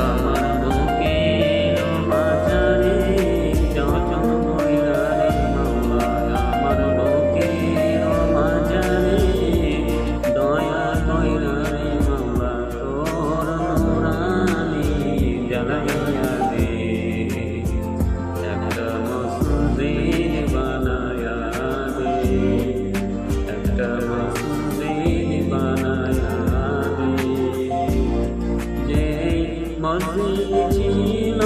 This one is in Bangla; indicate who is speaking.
Speaker 1: আমার বুকের মাঝারে যতন কইরা রে মাওলা, আমার বুকের মাঝারে দয়া কইরা রে মাওলা, তোর নূরানি জ্বালাইয়া দে, একটা মসজিদ বানায়া দে, একটা মসজিদ বানায়া দে। যে মসজিদ ছিল